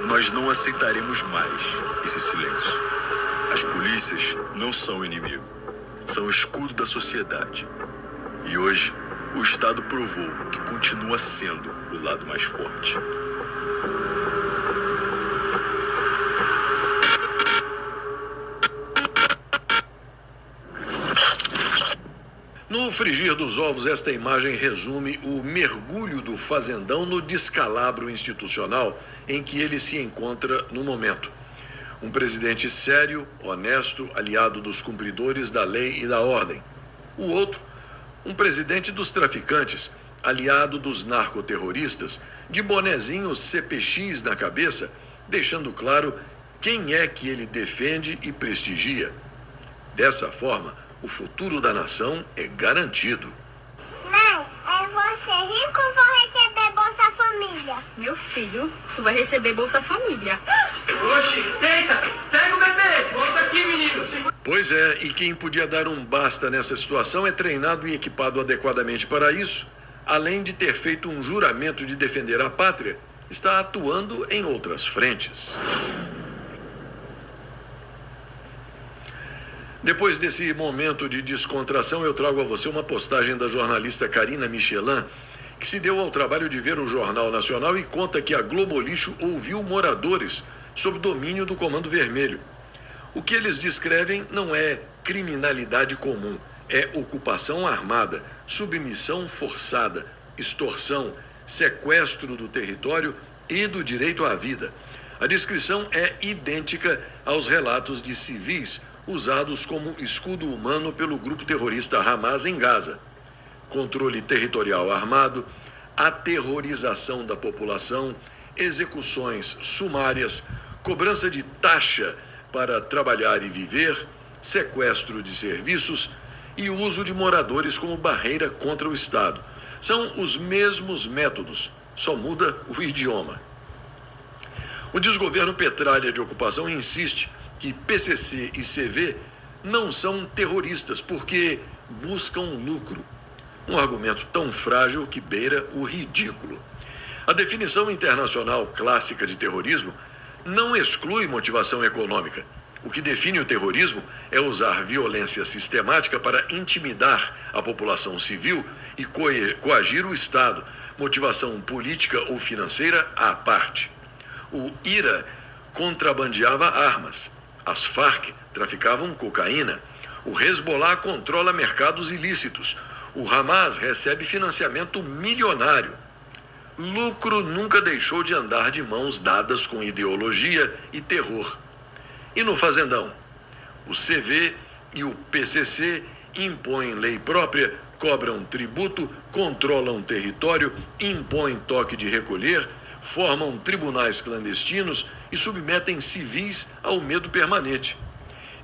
Nós não aceitaremos mais esse silêncio. As polícias não são o inimigo, são o escudo da sociedade. E hoje, o Estado provou que continua sendo o lado mais forte. No frigir dos ovos, esta imagem resume o mergulho do fazendão no descalabro institucional em que ele se encontra no momento. Um presidente sério, honesto, aliado dos cumpridores da lei e da ordem. O outro, um presidente dos traficantes, aliado dos narcoterroristas, de bonezinho CPX na cabeça, deixando claro quem é que ele defende e prestigia. Dessa forma, o futuro da nação é garantido. Mãe, eu vou ser rico ou vou receber Bolsa Família? Meu filho, tu vai receber Bolsa Família. Oxi, eita, pega o bebê, volta aqui, menino. Pois é, e quem podia dar um basta nessa situação é treinado e equipado adequadamente para isso, além de ter feito um juramento de defender a pátria, está atuando em outras frentes. Depois desse momento de descontração, eu trago a você uma postagem da jornalista Karina Michelin, que se deu ao trabalho de ver o Jornal Nacional e conta que a Globo Lixo ouviu moradores sob domínio do Comando Vermelho. O que eles descrevem não é criminalidade comum, é ocupação armada, submissão forçada, extorsão, sequestro do território e do direito à vida. A descrição é idêntica aos relatos de civis usados como escudo humano pelo grupo terrorista Hamas em Gaza. Controle territorial armado, aterrorização da população, execuções sumárias, cobrança de taxa para trabalhar e viver, sequestro de serviços e uso de moradores como barreira contra o Estado. São os mesmos métodos, só muda o idioma. O desgoverno Petralha de ocupação insiste que PCC e CV não são terroristas porque buscam lucro. Um argumento tão frágil que beira o ridículo. A definição internacional clássica de terrorismo não exclui motivação econômica. O que define o terrorismo é usar violência sistemática para intimidar a população civil e coagir o Estado, motivação política ou financeira à parte. O IRA contrabandeava armas. As Farc traficavam cocaína. O Hezbollah controla mercados ilícitos. O Hamas recebe financiamento milionário. Lucro nunca deixou de andar de mãos dadas com ideologia e terror. E no Fazendão? O CV e o PCC impõem lei própria, cobram tributo, controlam território, impõem toque de recolher, formam tribunais clandestinos e submetem civis ao medo permanente.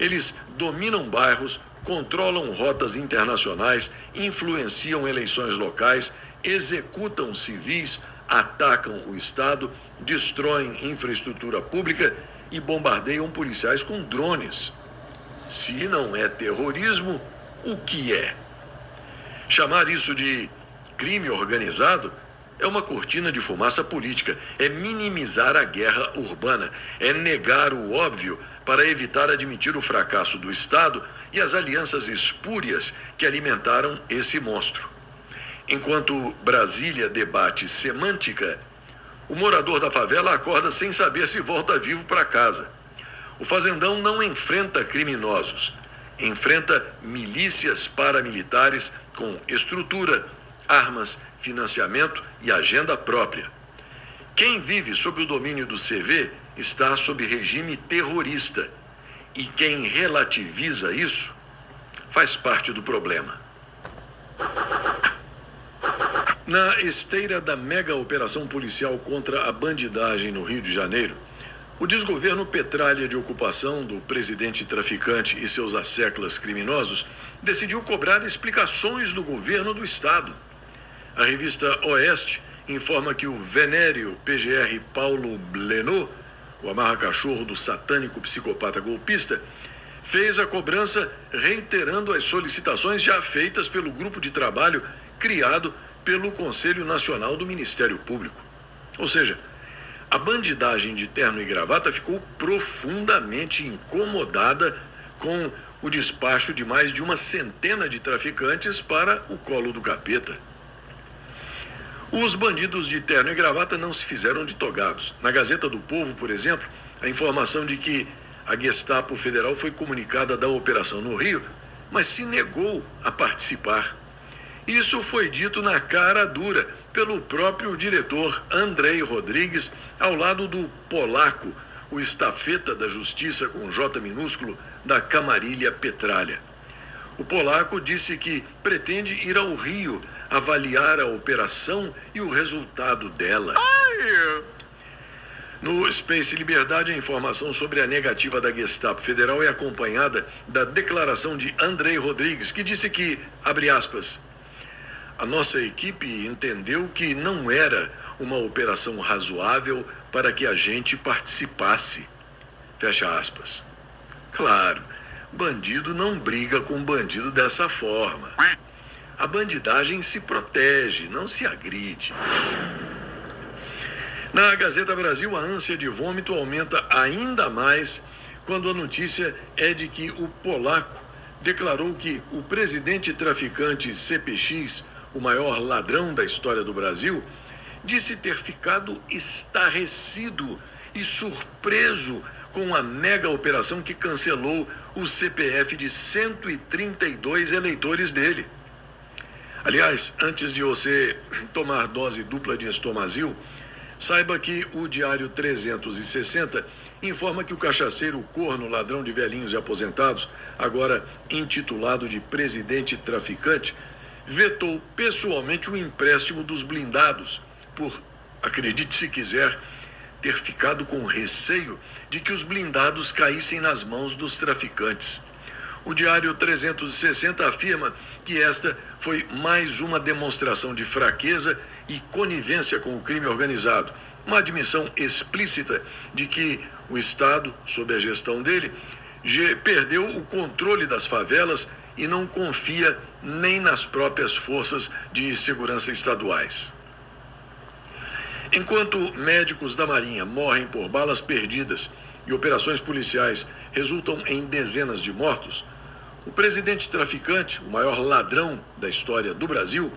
Eles dominam bairros, controlam rotas internacionais, influenciam eleições locais, executam civis, atacam o Estado, destroem infraestrutura pública e bombardeiam policiais com drones. Se não é terrorismo, o que é? Chamar isso de crime organizado é uma cortina de fumaça política, é minimizar a guerra urbana, é negar o óbvio para evitar admitir o fracasso do Estado e as alianças espúrias que alimentaram esse monstro. Enquanto Brasília debate semântica, o morador da favela acorda sem saber se volta vivo para casa. O fazendão não enfrenta criminosos, enfrenta milícias paramilitares com estrutura, armas, financiamento e agenda própria. Quem vive sob o domínio do CV está sob regime terrorista. E quem relativiza isso faz parte do problema. Na esteira da mega operação policial contra a bandidagem no Rio de Janeiro, o desgoverno petralha de ocupação do presidente traficante e seus asseclas criminosos decidiu cobrar explicações do governo do estado. A revista Oeste informa que o venéreo PGR Paulo Blenô, o amarra-cachorro do satânico psicopata golpista, fez a cobrança reiterando as solicitações já feitas pelo grupo de trabalho criado pelo Conselho Nacional do Ministério Público. Ou seja, a bandidagem de terno e gravata ficou profundamente incomodada com o despacho de mais de uma centena de traficantes para o colo do capeta. Os bandidos de terno e gravata não se fizeram de togados. Na Gazeta do Povo, por exemplo, a informação de que a Gestapo Federal foi comunicada da operação no Rio, mas se negou a participar. Isso foi dito na cara dura pelo próprio diretor Andrei Rodrigues, ao lado do polaco, o estafeta da justiça com J minúsculo da Camarilha Petralha. O polaco disse que pretende ir ao Rio avaliar a operação e o resultado dela. No Space Liberdade, a informação sobre a negativa da Gestapo Federal é acompanhada da declaração de Andrei Rodrigues, que disse que, abre aspas, a nossa equipe entendeu que não era uma operação razoável para que a gente participasse. Fecha aspas. Claro, bandido não briga com bandido dessa forma. A bandidagem se protege, não se agride. Na Gazeta Brasil, a ânsia de vômito aumenta ainda mais quando a notícia é de que o polaco declarou que o presidente traficante CPX, o maior ladrão da história do Brasil, disse ter ficado estarrecido e surpreso com a mega operação que cancelou o CPF de 132 eleitores dele. Aliás, antes de você tomar dose dupla de Estomazil, saiba que o Diário 360 informa que o cachaceiro corno ladrão de velhinhos e aposentados, agora intitulado de presidente traficante, vetou pessoalmente o empréstimo dos blindados por, acredite se quiser, ter ficado com receio de que os blindados caíssem nas mãos dos traficantes. O Diário 360 afirma que esta foi mais uma demonstração de fraqueza e conivência com o crime organizado, uma admissão explícita de que o Estado, sob a gestão dele, perdeu o controle das favelas e não confia nem nas próprias forças de segurança estaduais. Enquanto médicos da Marinha morrem por balas perdidas e operações policiais resultam em dezenas de mortos, o presidente traficante, o maior ladrão da história do Brasil,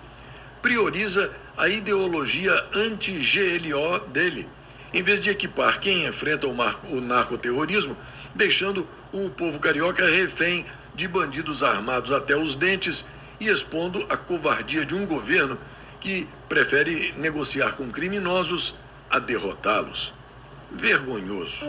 prioriza a ideologia anti-GLO dele, em vez de equipar quem enfrenta o narcoterrorismo, deixando o povo carioca refém de bandidos armados até os dentes e expondo a covardia de um governo que prefere negociar com criminosos a derrotá-los. Vergonhoso.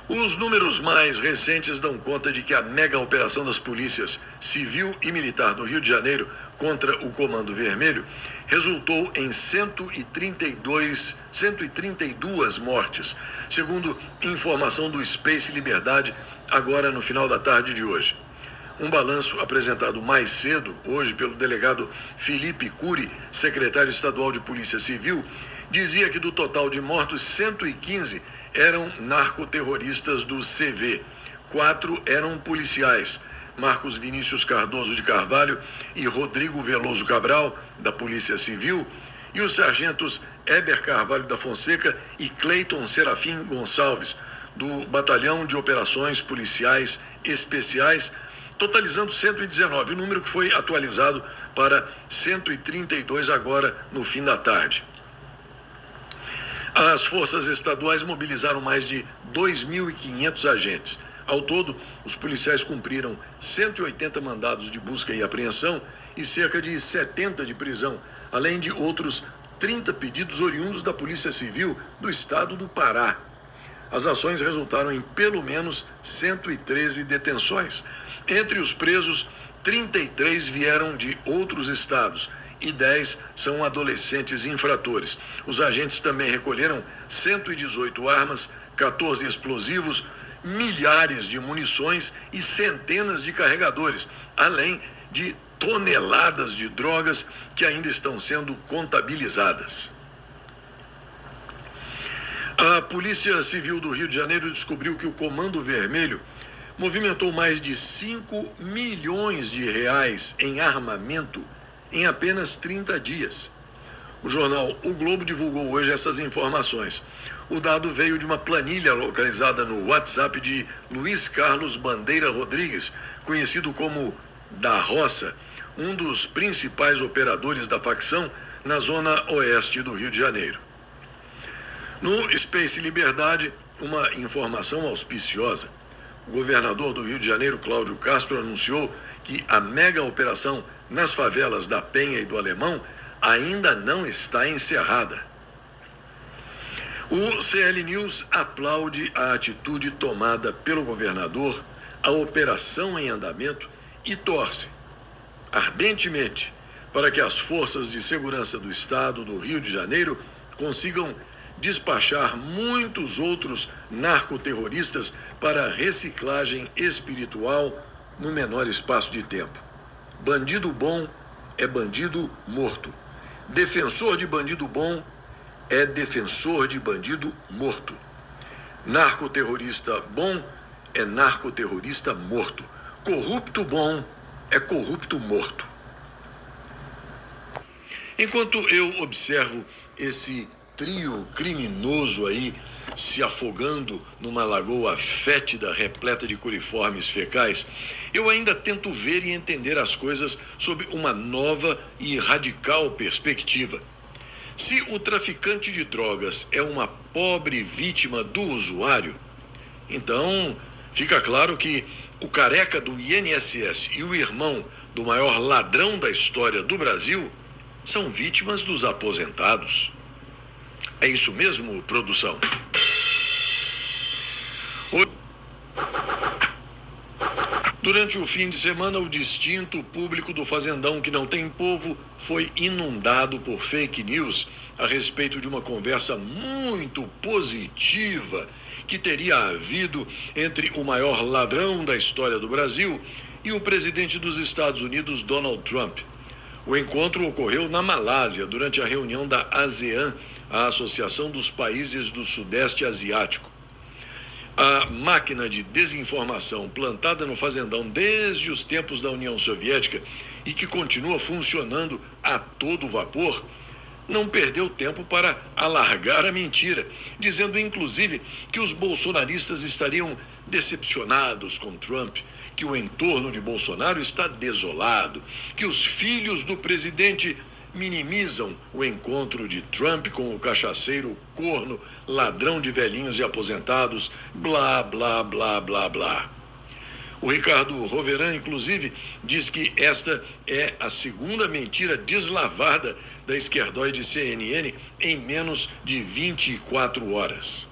Os números mais recentes dão conta de que a mega operação das polícias civil e militar do Rio de Janeiro contra o Comando Vermelho resultou em 132 mortes, segundo informação do Space Liberdade, agora no final da tarde de hoje. Um balanço apresentado mais cedo, hoje, pelo delegado Felipe Cury, secretário estadual de Polícia Civil, dizia que do total de mortos, 115 eram narcoterroristas do CV, 4 eram policiais, Marcos Vinícius Cardoso de Carvalho e Rodrigo Veloso Cabral, da Polícia Civil, e os sargentos Heber Carvalho da Fonseca e Cleiton Serafim Gonçalves, do Batalhão de Operações Policiais Especiais, totalizando 119, o número que foi atualizado para 132 agora no fim da tarde. As forças estaduais mobilizaram mais de 2.500 agentes. Ao todo, os policiais cumpriram 180 mandados de busca e apreensão e cerca de 70 de prisão, além de outros 30 pedidos oriundos da Polícia Civil do estado do Pará. As ações resultaram em pelo menos 113 detenções. Entre os presos, 33 vieram de outros estados e 10 são adolescentes infratores. Os agentes também recolheram 118 armas, 14 explosivos, milhares de munições e centenas de carregadores, além de toneladas de drogas que ainda estão sendo contabilizadas. A Polícia Civil do Rio de Janeiro descobriu que o Comando Vermelho movimentou mais de 5 milhões de reais em armamento em apenas 30 dias. O jornal O Globo divulgou hoje essas informações. O dado veio de uma planilha localizada no WhatsApp de Luiz Carlos Bandeira Rodrigues, conhecido como Da Roça, um dos principais operadores da facção na zona oeste do Rio de Janeiro. No Space Liberdade, uma informação auspiciosa. O governador do Rio de Janeiro, Cláudio Castro, anunciou que a mega operação nas favelas da Penha e do Alemão ainda não está encerrada. O CL News aplaude a atitude tomada pelo governador, a operação em andamento e torce ardentemente para que as forças de segurança do estado do Rio de Janeiro consigam despachar muitos outros narcoterroristas para reciclagem espiritual no menor espaço de tempo. Bandido bom é bandido morto. Defensor de bandido bom é defensor de bandido morto. Narcoterrorista bom é narcoterrorista morto. Corrupto bom é corrupto morto. Enquanto eu observo esse trio criminoso aí se afogando numa lagoa fétida repleta de coliformes fecais, eu ainda tento ver e entender as coisas sob uma nova e radical perspectiva. Se o traficante de drogas é uma pobre vítima do usuário, então fica claro que o careca do INSS e o irmão do maior ladrão da história do Brasil são vítimas dos aposentados. É isso mesmo, produção? Durante o fim de semana, o distinto público do Fazendão que não tem povo foi inundado por fake news a respeito de uma conversa muito positiva que teria havido entre o maior ladrão da história do Brasil e o presidente dos Estados Unidos, Donald Trump. O encontro ocorreu na Malásia durante a reunião da ASEAN, a Associação dos Países do Sudeste Asiático. A máquina de desinformação plantada no Fazendão desde os tempos da União Soviética e que continua funcionando a todo vapor, não perdeu tempo para alargar a mentira, dizendo inclusive que os bolsonaristas estariam decepcionados com Trump, que o entorno de Bolsonaro está desolado, que os filhos do presidente minimizam o encontro de Trump com o cachaceiro, corno, ladrão de velhinhos e aposentados, blá, blá, blá, blá, blá. O Ricardo Roveran, inclusive, diz que esta é a segunda mentira deslavada da esquerdoide CNN em menos de 24 horas.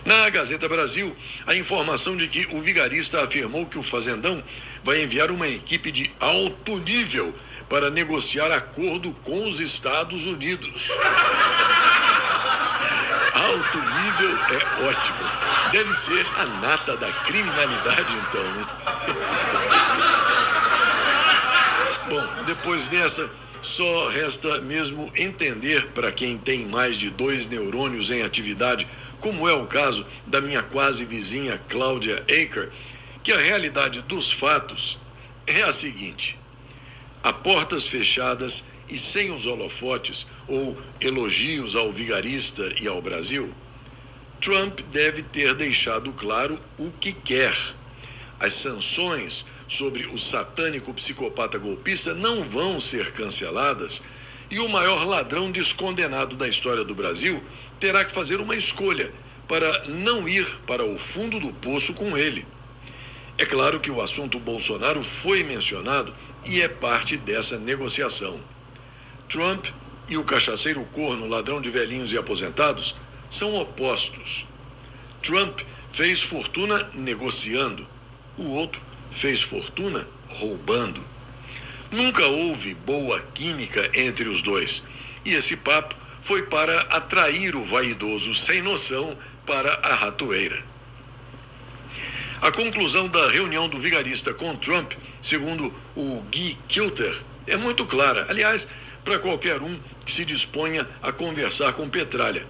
Na Gazeta Brasil, a informação de que o vigarista afirmou que o Fazendão vai enviar uma equipe de alto nível para negociar acordo com os Estados Unidos. Alto nível é ótimo. Deve ser a nata da criminalidade, então, né? Bom, depois dessa, só resta mesmo entender para quem tem mais de 2 neurônios em atividade, como é o caso da minha quase vizinha Cláudia Aker, que a realidade dos fatos é a seguinte: a portas fechadas e sem os holofotes ou elogios ao vigarista e ao Brasil, Trump deve ter deixado claro o que quer. As sanções sobre o satânico psicopata golpista não vão ser canceladas e o maior ladrão descondenado da história do Brasil terá que fazer uma escolha para não ir para o fundo do poço com ele. É claro que o assunto Bolsonaro foi mencionado e é parte dessa negociação. Trump e o cachaceiro corno, ladrão de velhinhos e aposentados, são opostos, Trump fez fortuna negociando, o outro fez fortuna roubando. Nunca houve boa química entre os dois, e esse papo foi para atrair o vaidoso sem noção para a ratoeira. A conclusão da reunião do vigarista com Trump, segundo o Guy Kilter, é muito clara. Aliás, para qualquer um que se disponha a conversar com Petralha.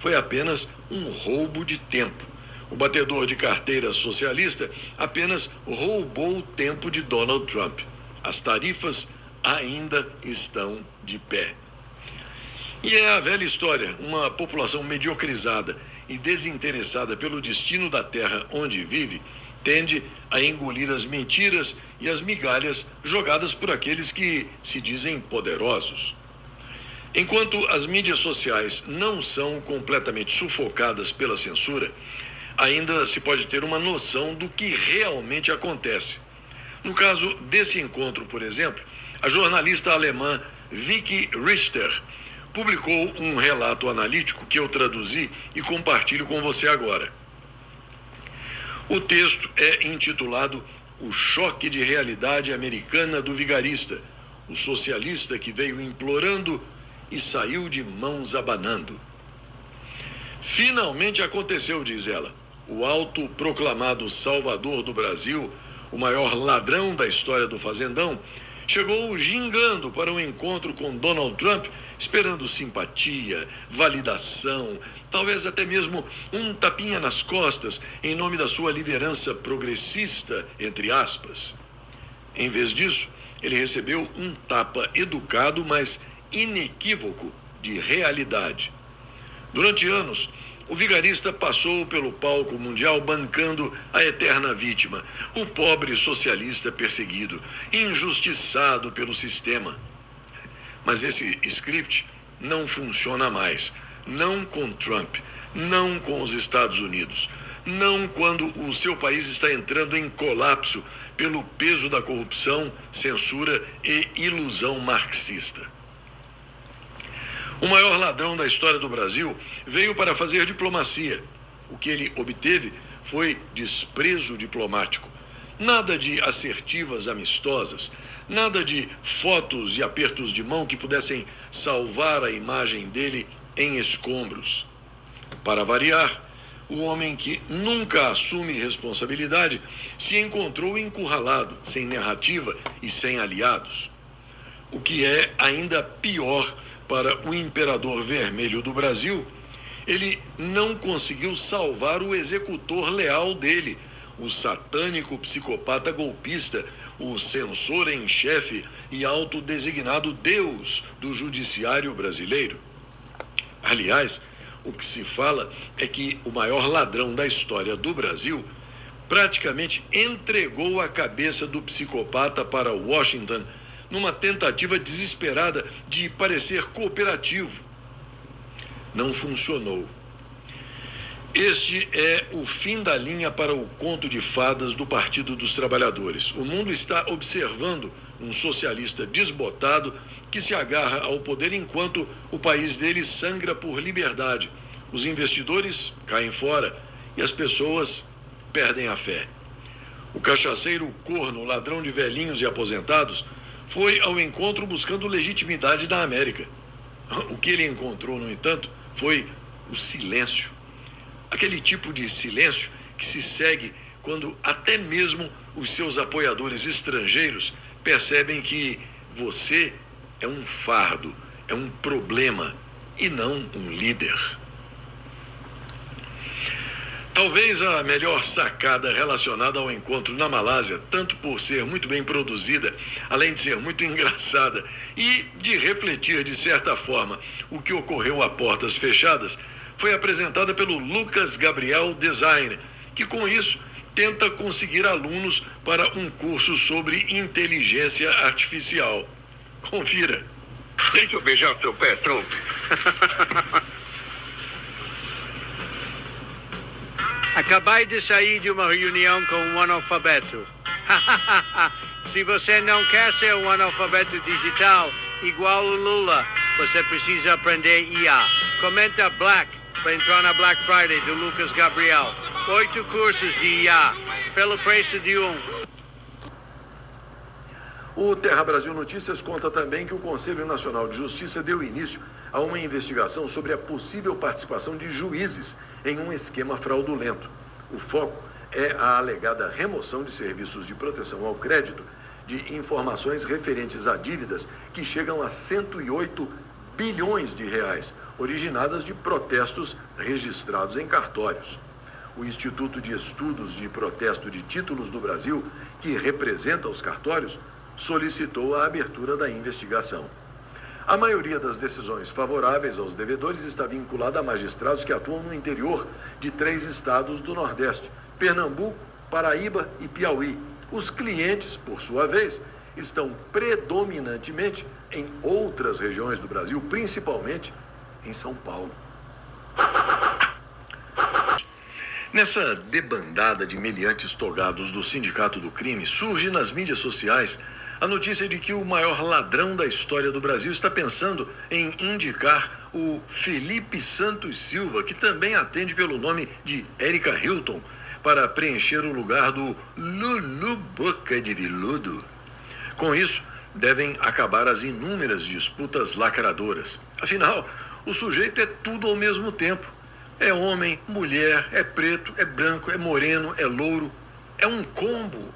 Foi apenas um roubo de tempo. O batedor de carteira socialista apenas roubou o tempo de Donald Trump. As tarifas ainda estão de pé. E é a velha história, uma população mediocrizada e desinteressada pelo destino da terra onde vive, tende a engolir as mentiras e as migalhas jogadas por aqueles que se dizem poderosos. Enquanto as mídias sociais não são completamente sufocadas pela censura, ainda se pode ter uma noção do que realmente acontece. No caso desse encontro, por exemplo, a jornalista alemã Vicky Richter publicou um relato analítico que eu traduzi e compartilho com você agora. O texto é intitulado O Choque de Realidade Americana do Vigarista, o socialista que veio implorando e saiu de mãos abanando. Finalmente aconteceu, diz ela. O autoproclamado salvador do Brasil, o maior ladrão da história do fazendão, chegou gingando para um encontro com Donald Trump, esperando simpatia, validação, talvez até mesmo um tapinha nas costas em nome da sua liderança progressista, entre aspas. Em vez disso, ele recebeu um tapa educado, mas inequívoco de realidade. Durante anos, o vigarista passou pelo palco mundial bancando a eterna vítima, o pobre socialista perseguido, injustiçado pelo sistema. Mas esse script não funciona mais. Não com Trump, não com os Estados Unidos, não quando o seu país está entrando em colapso pelo peso da corrupção, censura e ilusão marxista. O maior ladrão da história do Brasil veio para fazer diplomacia. O que ele obteve foi desprezo diplomático. Nada de assertivas amistosas, nada de fotos e apertos de mão que pudessem salvar a imagem dele em escombros. Para variar, o homem que nunca assume responsabilidade se encontrou encurralado, sem narrativa e sem aliados. O que é ainda pior para o imperador vermelho do Brasil, ele não conseguiu salvar o executor leal dele, o satânico psicopata golpista, o censor em chefe e autodesignado Deus do judiciário brasileiro. Aliás, o que se fala é que o maior ladrão da história do Brasil praticamente entregou a cabeça do psicopata para Washington numa tentativa desesperada de parecer cooperativo. Não funcionou. Este é o fim da linha para o conto de fadas do Partido dos Trabalhadores. O mundo está observando um socialista desbotado que se agarra ao poder enquanto o país dele sangra por liberdade. Os investidores caem fora e as pessoas perdem a fé. O cachaceiro corno, ladrão de velhinhos e aposentados, foi ao encontro buscando legitimidade da América. O que ele encontrou, no entanto, foi o silêncio. Aquele tipo de silêncio que se segue quando até mesmo os seus apoiadores estrangeiros percebem que você é um fardo, é um problema e não um líder. Talvez a melhor sacada relacionada ao encontro na Malásia, tanto por ser muito bem produzida, além de ser muito engraçada e de refletir de certa forma o que ocorreu a portas fechadas, foi apresentada pelo Lucas Gabriel Design, que com isso tenta conseguir alunos para um curso sobre inteligência artificial. Confira. Deixa eu beijar seu pé, Trump. Acabei de sair de uma reunião com um analfabeto. Se você não quer ser um analfabeto digital igual o Lula, você precisa aprender IA. Comenta Black para entrar na Black Friday do Lucas Gabriel. 8 cursos de IA, pelo preço de um. O Terra Brasil Notícias conta também que o Conselho Nacional de Justiça deu início a uma investigação sobre a possível participação de juízes em um esquema fraudulento. O foco é a alegada remoção de serviços de proteção ao crédito de informações referentes a dívidas que chegam a 108 bilhões de reais, originadas de protestos registrados em cartórios. O Instituto de Estudos de Protesto de Títulos do Brasil, que representa os cartórios, solicitou a abertura da investigação. A maioria das decisões favoráveis aos devedores está vinculada a magistrados que atuam no interior de 3 estados do Nordeste: Pernambuco, Paraíba e Piauí. Os clientes, por sua vez, estão predominantemente em outras regiões do Brasil, principalmente em São Paulo. Nessa debandada de meliantes togados do Sindicato do Crime, surge nas mídias sociais a notícia de que o maior ladrão da história do Brasil está pensando em indicar o Felipe Santos Silva, que também atende pelo nome de Érica Hilton, para preencher o lugar do Lulu Boca de Veludo. Com isso, devem acabar as inúmeras disputas lacradoras. Afinal, o sujeito é tudo ao mesmo tempo. É homem, mulher, é preto, é branco, é moreno, é louro. É um combo.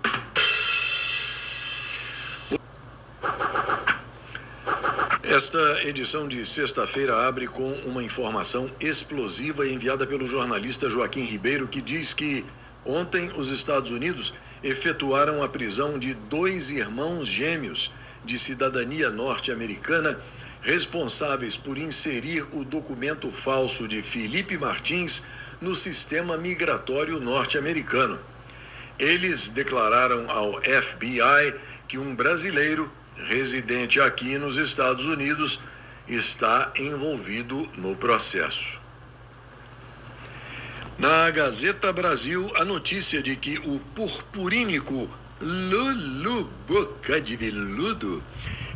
Esta edição de sexta-feira abre com uma informação explosiva enviada pelo jornalista Joaquim Ribeiro, que diz que ontem os Estados Unidos efetuaram a prisão de 2 irmãos gêmeos de cidadania norte-americana responsáveis por inserir o documento falso de Felipe Martins no sistema migratório norte-americano. Eles declararam ao FBI que um brasileiro residente aqui nos Estados Unidos está envolvido no processo. Na Gazeta Brasil, a notícia de que o purpurínico Lulu Boca de Veludo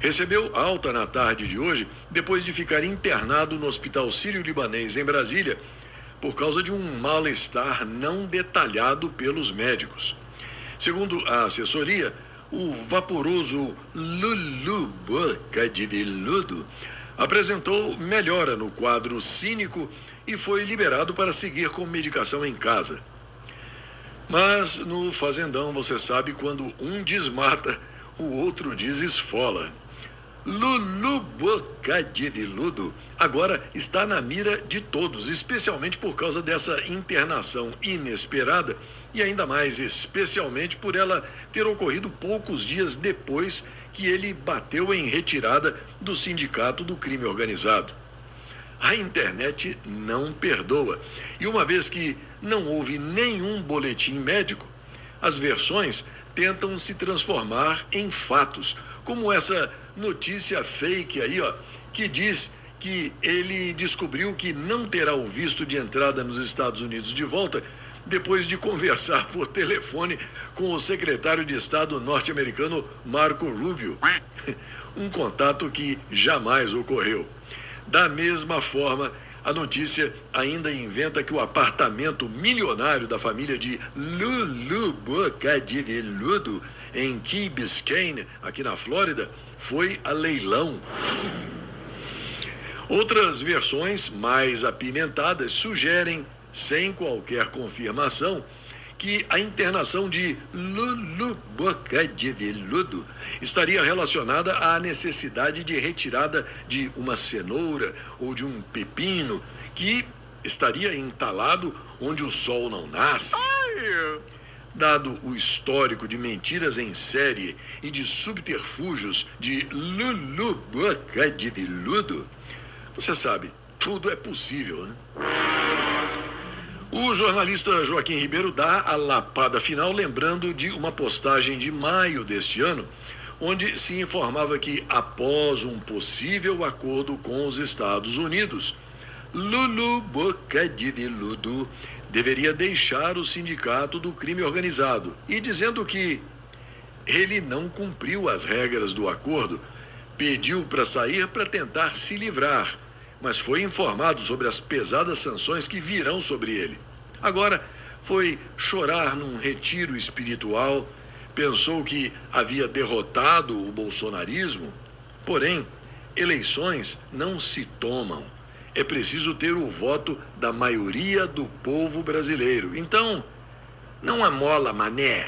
recebeu alta na tarde de hoje depois de ficar internado no Hospital Sírio-Libanês em Brasília por causa de um mal-estar não detalhado pelos médicos. Segundo a assessoria, o vaporoso Lulu Boca de Veludo apresentou melhora no quadro clínico e foi liberado para seguir com medicação em casa. Mas no fazendão, você sabe, quando um desmata, o outro desesfola. Lulu Boca de Veludo agora está na mira de todos, especialmente por causa dessa internação inesperada e ainda mais especialmente por ela ter ocorrido poucos dias depois que ele bateu em retirada do Sindicato do Crime Organizado. A internet não perdoa, e uma vez que não houve nenhum boletim médico, as versões tentam se transformar em fatos, como essa notícia fake aí, que diz que ele descobriu que não terá o visto de entrada nos Estados Unidos de volta depois de conversar por telefone com o secretário de Estado norte-americano Marco Rubio. Um contato que jamais ocorreu. Da mesma forma, a notícia ainda inventa que o apartamento milionário da família de Lulu Boca de Veludo, em Key Biscayne, aqui na Flórida, foi a leilão. Outras versões mais apimentadas sugerem, sem qualquer confirmação, que a internação de Lulu Boca de Veludo estaria relacionada à necessidade de retirada de uma cenoura ou de um pepino que estaria entalado onde o sol não nasce. Dado o histórico de mentiras em série e de subterfúgios de Lulu Boca de Veludo, você sabe, tudo é possível, né? O jornalista Joaquim Ribeiro dá a lapada final lembrando de uma postagem de maio deste ano, onde se informava que, após um possível acordo com os Estados Unidos, Lulu Boca de Veludo deveria deixar o Sindicato do Crime Organizado, e dizendo que ele não cumpriu as regras do acordo, pediu para sair para tentar se livrar, mas foi informado sobre as pesadas sanções que virão sobre ele. Agora foi chorar num retiro espiritual, pensou que havia derrotado o bolsonarismo. Porém, eleições não se tomam. É preciso ter o voto da maioria do povo brasileiro. Então, não amola, mané.